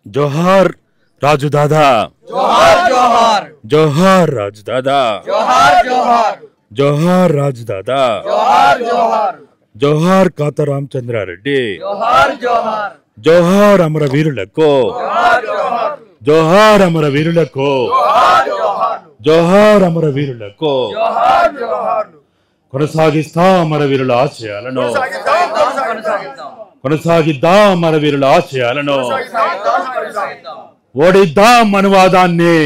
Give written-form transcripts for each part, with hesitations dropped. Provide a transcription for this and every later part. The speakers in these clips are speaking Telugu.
जोहार राजू दादा, जोहार जोहार जोहार राजू दादा, जोहार जोहार जोहार राजू दादा, जोहार जोहार जोहार काता रामचंद्रारेड्डी, जोहार जोहार जोहार अमरवीरुलको, जोहार जोहार जोहार अमरवीरुलको, जोहार जोहार जोहार अमरवीरुलको जोहार जोहार కొనసాగిద్దాం అమరవీరుల ఆశయాలను, కొనసాగిద్దాం అమరవీరుల ఆశయాలను, ఓడిద్దాం అనువాదాన్ని,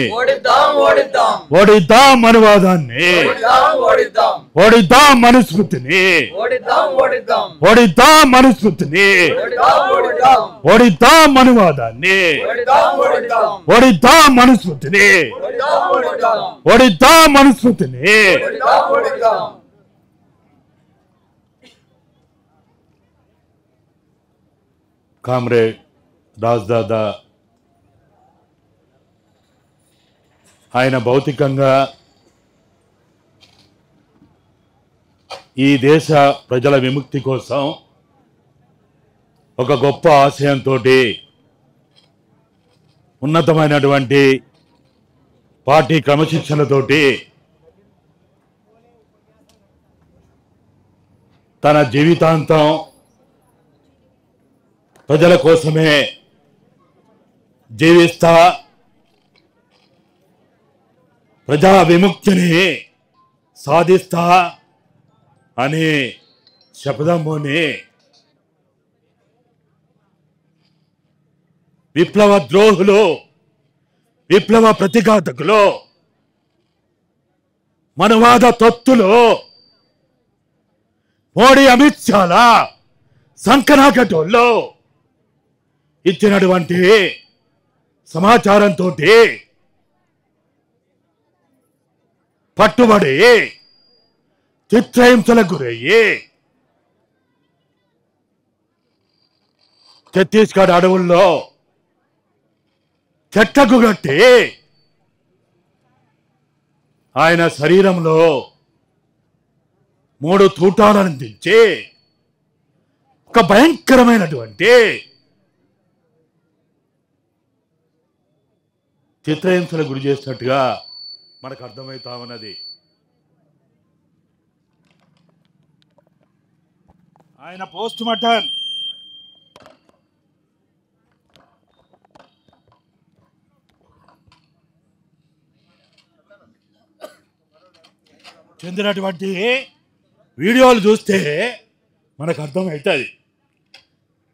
ఓడిద్దాం అనువాదాన్ని, ఓడిద్దాం మనుస్మృతిని, ఓడిద్దాం మనుస్మృతిని, ఓడిద్దాం అనువాదాన్ని, ఓడిద్దాం మనుస్మృతిని, ఓడిద్దాం మనుస్మృతిని. కామ్రేడ్ రాజ్దాదా ఆయన భౌతికంగా ఈ దేశ ప్రజల విముక్తి కోసం ఒక గొప్ప ఆశయంతో ఉన్నతమైనటువంటి పార్టీ క్రమశిక్షణతోటి తన జీవితాంతం ప్రజల కోసమే జీవిస్తా ప్రజా విముక్తిని సాధిస్తా అనే శపథంలోని విప్లవ ద్రోహులు, విప్లవ ప్రతిఘాతకులు, మనవాద తొత్తులు మోడీ అమిత్ షాల సంకనాకటోళ్ళు ఇచ్చినటువంటి సమాచారంతో పట్టుబడి చిత్రహింసలకు గురయ్యి ఛత్తీస్గఢ్ అడవుల్లో చెట్టకు గట్టి ఆయన శరీరంలో 3 తూటాలను దించి ఒక భయంకరమైనటువంటి చిత్రహింసలకు గురి చేసినట్టుగా మనకు అర్థమవుతా ఉన్నది. ఆయన పోస్ట్ మార్టం చెందినటువంటి వీడియోలు చూస్తే మనకు అర్థమవుతుంది.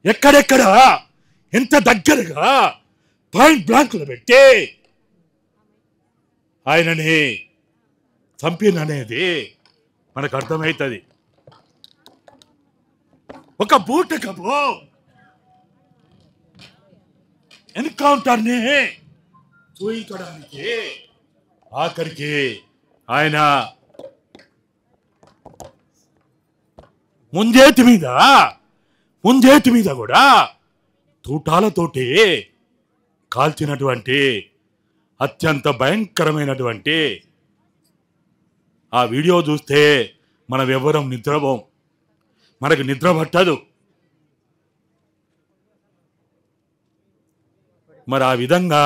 ఎక్కడెక్కడ ఎంత దగ్గరగా పాయింట్ బ్లాంక్లో పెట్టి ఆయనని చంపిననేది మనకు అర్థమవుతుంది. ఒక బూటకపు ఎన్కౌంటర్ని చూయించడానికి ఆఖరికి ఆయన ముంజేతి మీద కూడా తూటాలతోటి కాల్చినటువంటి అత్యంత భయంకరమైనటువంటి ఆ వీడియో చూస్తే మనం ఎవరం నిద్రపోం, మనకు నిద్ర పట్టదు. మరి ఆ విధంగా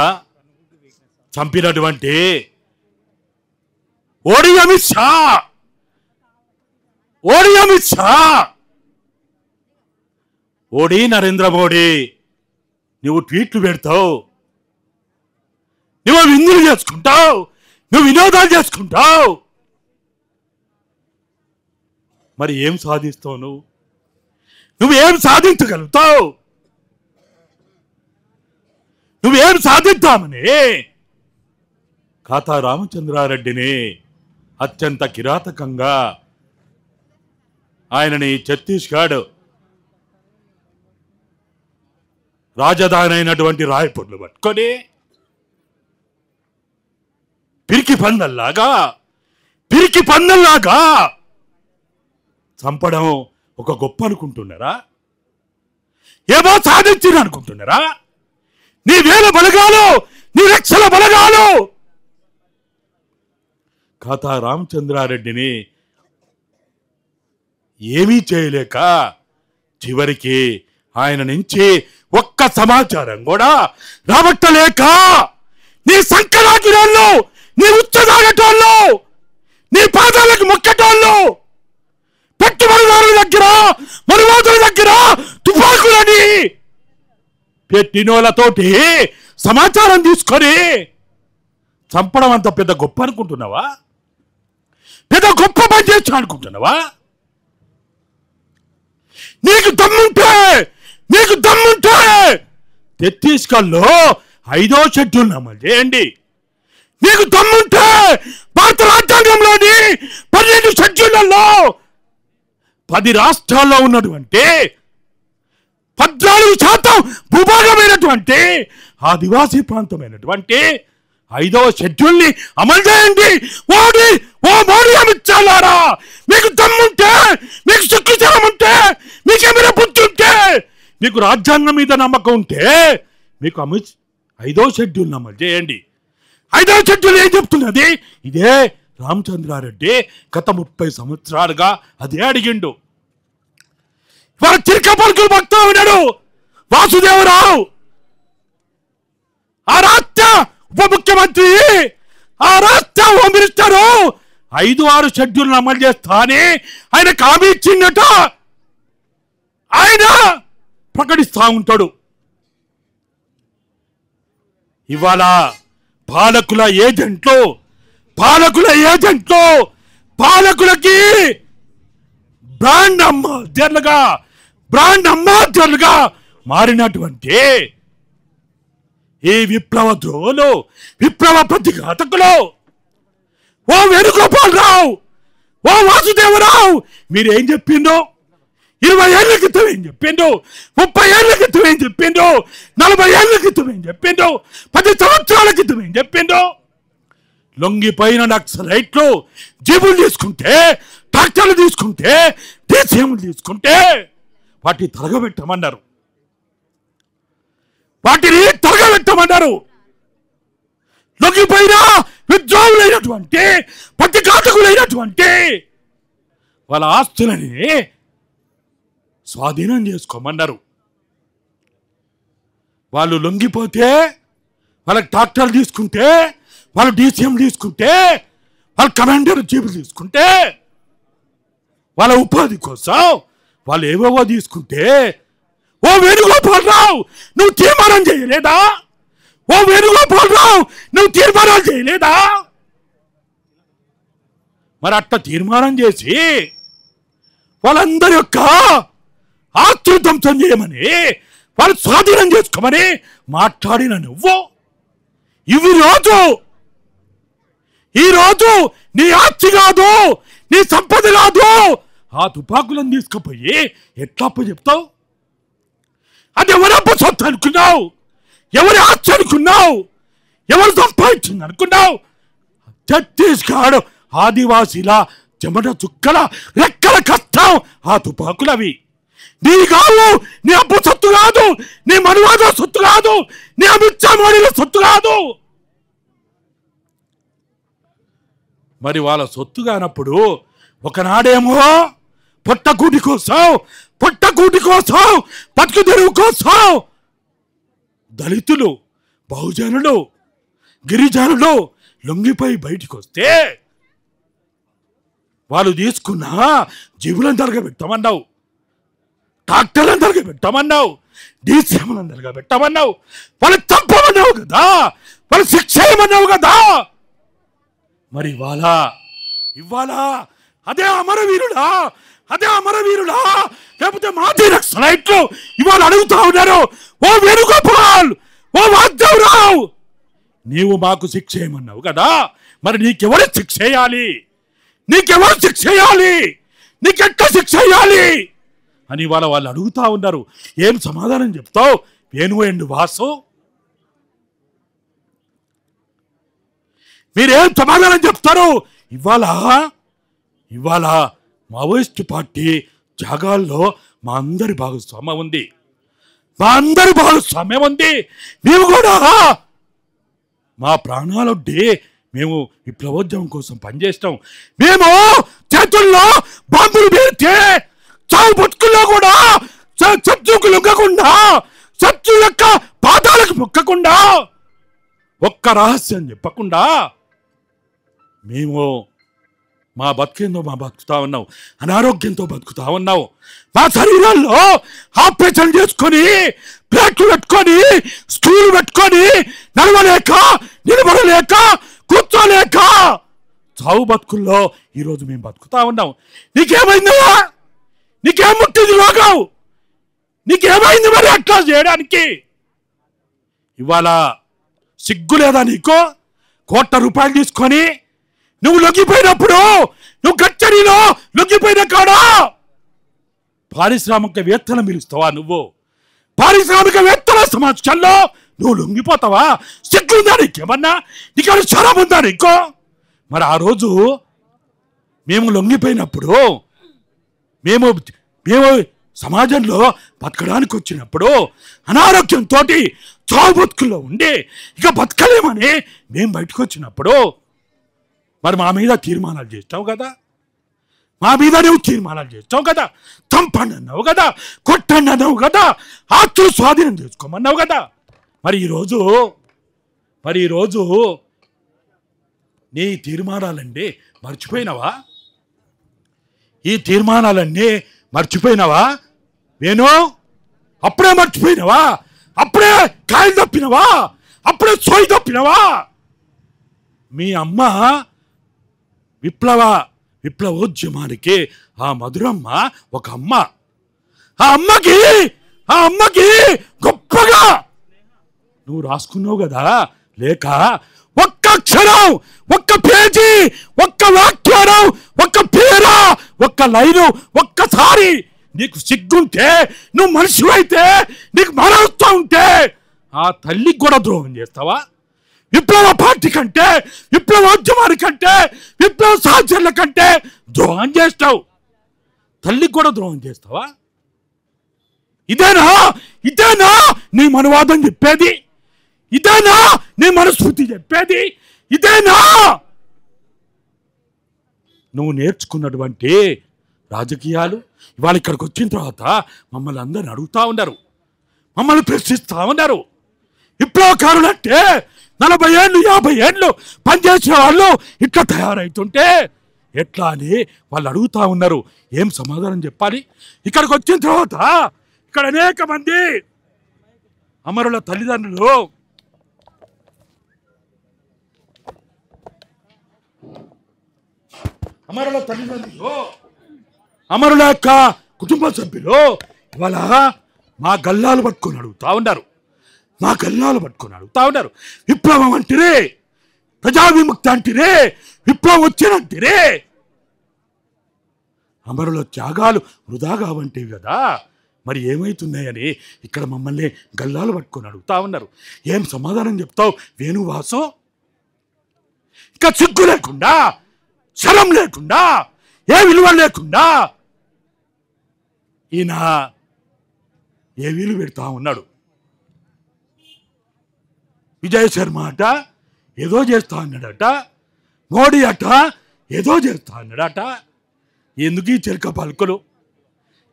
చంపినటువంటి మోడీ అమిత్ షా, మోడీ నరేంద్ర మోడీ, నువ్వు ట్వీట్లు పెడతావు, నువ్వు విందులు చేసుకుంటావు, నువ్వు వినోదాలు చేసుకుంటావు, మరి ఏం సాధిస్తావు? నువ్వేం సాధించగలుగుతావు? నువ్వేం సాధిద్దామని కాతా రామచంద్రారెడ్డిని అత్యంత కిరాతకంగా ఆయనని ఛత్తీస్గఢ్ రాజధాని అయినటువంటి రాయ్పూర్లో పట్టుకొని పిరికి పందల్లాగా చంపడం ఒక గొప్ప అనుకుంటున్నారా? ఏమో సాధించిన అనుకుంటున్నారా? నీ వేల బలగాలు, నీ లక్షల బలగాలు కాతా రామచంద్రారెడ్డిని ఏమీ చేయలేక చివరికి ఆయన నుంచి ఒక్క ఒక్క సమాచారం కూడా రాబట్టలేక నీ సంకరాకిరోళ్ళు, నీ ఉచ్చదాగటోళ్ళు, నీ పాదాలకు మొక్కటోళ్ళు, పెట్టుబడిదారుల దగ్గర, మనువాదుల దగ్గర తుపాకులని పెట్టినోళ్ళతోటి సమాచారం తీసుకొని చంపడం అంత పెద్ద గొప్ప అనుకుంటున్నావా? పెద్ద గొప్ప పని చేస్తా అనుకుంటున్నావా? నీకు దమ్ముంటే ఛత్తీస్గఢ్లో 5వ షెడ్యూల్ అమలు చేయండి. నీకు దమ్ముంటే భారత రాజ్యాంగంలోని 12 షెడ్యూళ్లలో 10 రాష్ట్రాల్లో ఉన్నటువంటి 14% భూభాగమైనటువంటి ఆదివాసీ ప్రాంతమైనటువంటి 5వ షెడ్యూల్ని అమలు చేయండి. మోడీ అమిత్ షాలారా, మీకు దమ్ముంటే, మీకు శక్తిశాలం ఉంటే, మీకేమైనా బుద్ధి ఉంటే, మీకు రాజ్యాంగం మీద నమ్మకం ఉంటే మీకు 5వ షెడ్యూల్ని అమలు చేయండి. 5వ షెడ్యూల్ ఏం చెప్తున్నది? ఇదే రామచంద్రారెడ్డి గత 30 సంవత్సరాలుగా అదే అడిగిండు. వారు చిరక పలుకులు భక్తా ఉన్నాడు వాసుదేవరావు, ఆ రాష్ట్ర ఉప ముఖ్యమంత్రి, ఆ రాష్ట్ర హోమ్ మినిస్టరు 5-6 షెడ్యూల్ని అమలు చేస్తా అని ఆయన హామీ ఇచ్చిందట. ఆయన ప్రకటిస్తా ఉంటాడు. ఇవాళ పాలకుల ఏజెంట్లు, పాలకులకి బ్రాండ్ అంబాసిడర్లుగా మారినటువంటి ఈ విప్లవ ద్రోహులు, విప్లవ ప్రతిఘాతకులు, ఓ వేణుగోపాలరావు, ఓ వాసుదేవరావు, మీరేం చెప్పిండు? 20 ఏళ్ల క్రితం ఏం చెప్పిండు? 30 ఏళ్ల క్రితం ఏం చెప్పిండు? 40 ఏళ్ల క్రితం ఏం చెప్పిండు? 10 సంవత్సరాల క్రితం ఏం చెప్పిండు? లొంగిపోయిన నక్సలైట్లు జీబులు తీసుకుంటే, ట్రాక్టర్లు తీసుకుంటే, డీసీఎంలు తీసుకుంటే వాటిని తరగబెట్టమన్నారు. లొంగిపోయిన విద్రోహులైనటువంటి, ప్రతిఘాతకులైనటువంటి వాళ్ళ ఆస్తులని స్వాధీనం చేసుకోమన్నారు. వాళ్ళు లొంగిపోతే, వాళ్ళకి ట్రాక్టర్లు తీసుకుంటే, వాళ్ళు డీసీఎం తీసుకుంటే, వాళ్ళు కమాండర్ జీబులు తీసుకుంటే, వాళ్ళ ఉపాధి కోసం వాళ్ళు ఏవేవో తీసుకుంటే, ఓ వేణుగోపాలరావు నువ్వు తీర్మానం చేయలేదా? మరి అట్ట తీర్మానం చేసి వాళ్ళందరి యొక్క ఆస్తులు ధ్వంసం చేయమని, వాళ్ళు స్వాధీనం చేసుకోమని మాట్లాడిన నువ్వు ఈరోజు నీ ఆస్తి కాదు, నీ సంపద కాదు, ఆ తుపాకులను తీసుకుపోయి ఎట్లా చెప్తావు? అది ఎవరప్ప సొత్తు అనుకున్నావు? ఎవరి ఆస్తి అనుకున్నావు? ఎవరు సంపాదించింది అనుకున్నావు? ఛత్తీస్గఢ్ ఆదివాసీల చెమట చుక్కల రెక్కల కష్టం ఆ తుపాకులవి. నీ కావు, నీ అప్పు సొత్తు కాదు, నీ మనువాద సొత్తు కాదు, నీ అమిత్ షా మోడీల సొత్తు కాదు. మరి వాళ్ళ సొత్తు కానప్పుడు ఒకనాడేమో పొట్టకూటి కోసం, బతుకు తెరువు కోసం దళితులు, బహుజనులు, గిరిజనులు లొంగిపోయి బయటికి వస్తే వాళ్ళు తీసుకున్న జీవులను తరగబెట్టమన్నావు, ట్రాక్టర్లను తరగబెట్టమన్నావు, డీసీఎంలను తరగబెట్టమన్నావు, వాళ్ళు తప్పమన్నావు కదా, వాళ్ళు శిక్ష చేయమన్నావు కదా. మరి ఇవాళ అదే అమరవీరుడా లేకపోతే మాజీ నక్సలైట్లు ఇవాళ అడుగుతా ఉన్నారు, ఓ వేణుగోపాల్, ఓ వాసుదేవరావు, నీవు మాకు శిక్ష చేయమన్నావు కదా, మరి నీకెవరు శిక్ష చేయాలి? నీకెట్లా శిక్ష చేయాలి అని వాళ్ళు అడుగుతా ఉన్నారు. ఏం సమాధానం చెప్తావు వేణు అండ్ వాసు? మీరేం సమాధానం చెప్తారు? ఇవాళ మావోయిస్టు పార్టీ జాగాల్లో మా అందరి భాగస్వామ్యం ఉంది. మేము కూడా మా ప్రాణాలొడ్డి మేము విప్లవోద్యమం కోసం పనిచేస్తాం. మేము చేతుల్లో బాంబులు పేరితే చావు బతుకుల్లో కూడా శత్రువుకు లొంగకుండా, సత్తు యొక్క పాదాలకు మొక్కకుండా, ఒక్క రహస్యం చెప్పకుండా మేము మా బతికేందో మా బతుకుతా ఉన్నావు, అనారోగ్యంతో బతుకుతా ఉన్నావు. మా శరీరాల్లో ఆపరేషన్ చేసుకొని, ప్లేట్లు పెట్టుకొని, స్టూలు పెట్టుకొని, నడవలేక, నిలబడలేక, కూర్చోలేక చావు బతుకుల్లో ఈరోజు మేము బతుకుతా ఉన్నాం. నీకేమైందా? నీకేం ముట్టింది రోగం? నీకేమైంది మరి అట్లా చేయడానికి? ఇవాళ సిగ్గు లేదా నీకు? ₹1,00,00,000 తీసుకొని నువ్వు లొంగిపోయినప్పుడు, నువ్వు కచ్చరిలో లొంగిపోయిన కాడా పారిశ్రామికవేత్తలు పిలుస్తావా? నువ్వు పారిశ్రామికవేత్తల సమస్యల్లో నువ్వు లొంగిపోతావా? సిగ్గుందా నీకేమన్నా? నీకేమైనా శరం ఉందా నీకో? మరి ఆ రోజు మేము లొంగిపోయినప్పుడు, మేము సమాజంలో బతకడానికి వచ్చినప్పుడు, అనారోగ్యంతో చావు బతుకుల్లో ఉండి ఇక బతకలేమని మేము బయటకు వచ్చినప్పుడు మరి మా మీద తీర్మానాలు చేస్తావు కదా, మా మీద నువ్వు తీర్మానాలు చేస్తావు కదా, చంపండి అన్నావు కదా, కొట్టండి అన్నావు కదా, ఆస్తులు స్వాధీనం చేసుకోమన్నావు కదా. మరి ఈరోజు నీ తీర్మానాలన్నీ మర్చిపోయినావా? ఈ తీర్మానాలన్నీ మర్చిపోయినావా? నేను అప్పుడే మర్చిపోయినావా? అప్పుడే కాయలు తప్పినవా? అప్పుడే సోయి తప్పినవా? మీ అమ్మ విప్లవోద్యమానికి ఆ మధురమ్మ ఒక అమ్మ. ఆ అమ్మకి గొప్పగా నువ్వు రాసుకున్నావు కదా లేక, ఒక్క అక్షరం, ఒక్క పేజీ, ఒక్క వాక్యానం, ఒక్క పేర, ఒక్క లైను, ఒక్కసారి నీకు సిగ్గుంటే, నువ్వు మనిషి అయితే, నీకు మనవత్వం ఉంటే ఆ తల్లికి కూడా ద్రోహం చేస్తావా? విప్లవ పార్టీ కంటే, విప్లవోద్యమాని కంటే, విప్లవ సహచరుల కంటే ద్రోహం చేస్తావు. తల్లికి కూడా ద్రోహం చేస్తావా? ఇదేనా నీ మనవాదం చెప్పేది? ఇదేనా నీ మనస్ఫూర్తి చెప్పేది? ఇదేనా నువ్వు నేర్చుకున్నటువంటి రాజకీయాలు? ఇవాళ ఇక్కడికి వచ్చిన తర్వాత మమ్మల్ని అందరిని అడుగుతా ఉన్నారు, మమ్మల్ని ప్రశ్నిస్తూ ఉన్నారు. విప్లవకారులు అంటే 40 ఏళ్ళు 50 ఏళ్ళు పనిచేసిన వాళ్ళు ఇట్లా తయారవుతుంటే ఎట్లా అని వాళ్ళు అడుగుతా ఉన్నారు. ఏం సమాధానం చెప్పాలి? ఇక్కడికి వచ్చిన తర్వాత ఇక్కడ అనేక మంది అమరుల తల్లిదండ్రులు, అమరుల యొక్క కుటుంబ సభ్యులు ఇవాళ మా గల్లాలు పట్టుకొని అడుగుతా ఉన్నారు. విప్లవం అంటేనే, ప్రజా విముక్తి అంటేనే, విప్లవం వచ్చేనంటేనే అమరుల త్యాగాలు వృధా కావంటివి కదా. మరి ఏమవుతున్నాయని ఇక్కడ మమ్మల్ని గల్లాలు పట్టుకొని అడుగుతా ఉన్నారు. ఏం సమాధానం చెప్తావు వేణువాసం? ఇక సిగ్గు లేకుండా, శరం లేకుండా, ఏ విలువ లేకుండా ఈయన ఏ విలువ పెడతా ఉన్నాడు. విజయ్ శర్మ అట ఏదో చేస్తా అన్నాడట, మోడీ అట ఏదో చేస్తా అన్నాడట. ఎందుకు ఈ చెరక పలుకులు?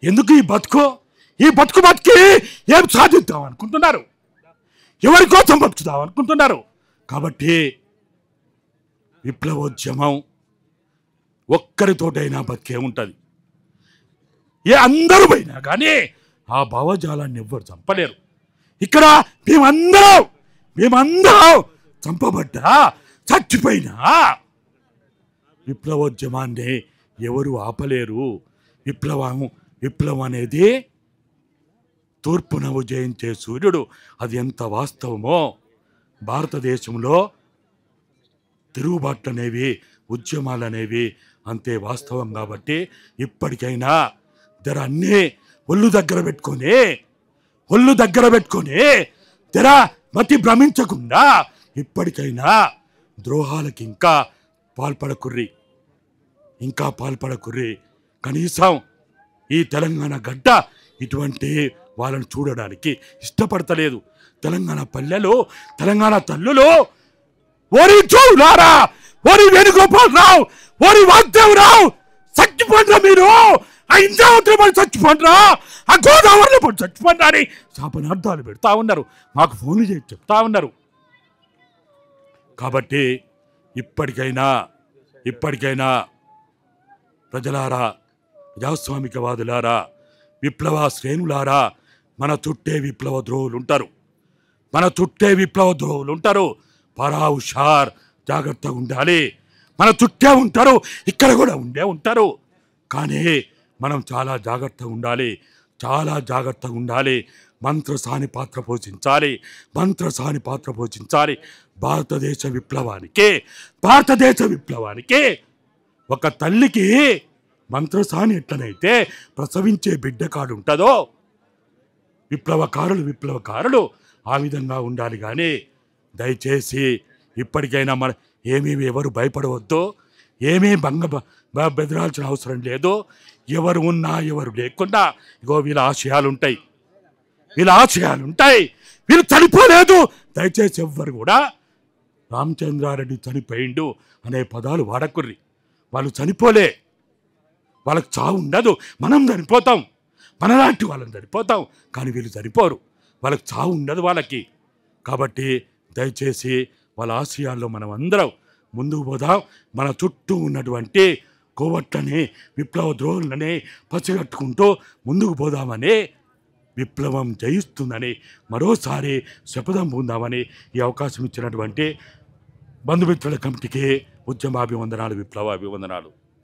ఎందుకు ఈ బతుకు? ఈ బతికి ఏం సాధిద్దాం అనుకుంటున్నారు? ఎవరి కోసం బతుకుదాం అనుకుంటున్నారు? కాబట్టి విప్లవోద్యమం ఒక్కరితోటైనా బతికే ఉంటుంది. అందరూ పోయినా కానీ ఆ భావజాలాన్ని ఎవ్వరు చంపలేరు. ఇక్కడ మేమందరం చంపబడ్డా, చచ్చిపోయినా విప్లవోద్యమాన్ని ఎవరు ఆపలేరు. విప్లవం అనేది తూర్పున ఉదయించే సూర్యుడు. అది ఎంత వాస్తవమో భారతదేశంలో తిరుగుబాట్లు అనేవి, ఉద్యమాలు అనేవి అంతే వాస్తవం. కాబట్టి ఇప్పటికైనా అన్నీ ఒళ్ళు దగ్గర పెట్టుకొని మతి భ్రమించకుండా ఇప్పటికైనా ద్రోహాలకి ఇంకా పాల్పడకుర్రి. కనీసం ఈ తెలంగాణ గడ్డ ఇటువంటి వాళ్ళని చూడడానికి ఇష్టపడతలేదు. తెలంగాణ పల్లెలు, తెలంగాణ తల్లులు, ఓరి చౌలారా, ఓరి వేణుగోపాలరావు, ఓరి వాగ్దేవరావు, చచ్చిపోండి మీరు. ఆ ఇంద్రావతిలో పడి చచ్చిపోండిరా, ఆ గోదావరిలో పడి చచ్చిపోండి అని శాపనార్థాలు పెడతా ఉన్నారు, మాకు ఫోన్లు చేసి చెప్తా ఉన్నారు. కాబట్టి ఇప్పటికైనా ప్రజలారా, ప్రజాస్వామికవాదులారా, విప్లవ శ్రేణులారా, మన చుట్టే విప్లవ ద్రోహులు ఉంటారు. పరా హుషార్, జాగ్రత్తగా ఉండాలి. మన చుట్టే ఉంటారు, ఇక్కడ కూడా ఉంటారు. కానీ మనం చాలా జాగ్రత్తగా ఉండాలి. మంత్రసాని పాత్ర పోషించాలి. భారతదేశ విప్లవానికి ఒక తల్లికి మంత్రసాని ఎట్లనైతే ప్రసవించే బిడ్డ కాడు ఉంటుందో, విప్లవకారులు ఆ విధంగా ఉండాలి. కానీ దయచేసి ఇప్పటికైనా ఎవరు భయపడవద్దు, ఏమీ బెదరాల్సిన అవసరం లేదు. ఎవరు ఉన్నా ఎవరు లేకుండా వీళ్ళ ఆశయాలు ఉంటాయి, వీళ్ళు చనిపోలేదు. దయచేసి ఎవ్వరు కూడా రామచంద్రారెడ్డి చనిపోయిండు అనే పదాలు వాడకుర్రి. వాళ్ళు చనిపోలే, వాళ్ళకి చావు ఉండదు. మనం చనిపోతాం, మనలాంటి వాళ్ళని చనిపోతాం, కానీ వీళ్ళు చనిపోరు, వాళ్ళకి చావు ఉండదు వాళ్ళకి. కాబట్టి దయచేసి వాళ్ళ ఆశయాల్లో మనం అందరం ముందుకు పోదాం. మన చుట్టూ ఉన్నటువంటి కోవట్లని, విప్లవ ద్రోహులని పసిగట్టుకుంటూ ముందుకు పోదామని, విప్లవం జయిస్తుందని మరోసారి శపథం పొందామని ఈ అవకాశం ఇచ్చినటువంటి బంధుమిత్రుల కమిటీకి ఉద్యమాభివందనాలు, విప్లవాభివందనాలు.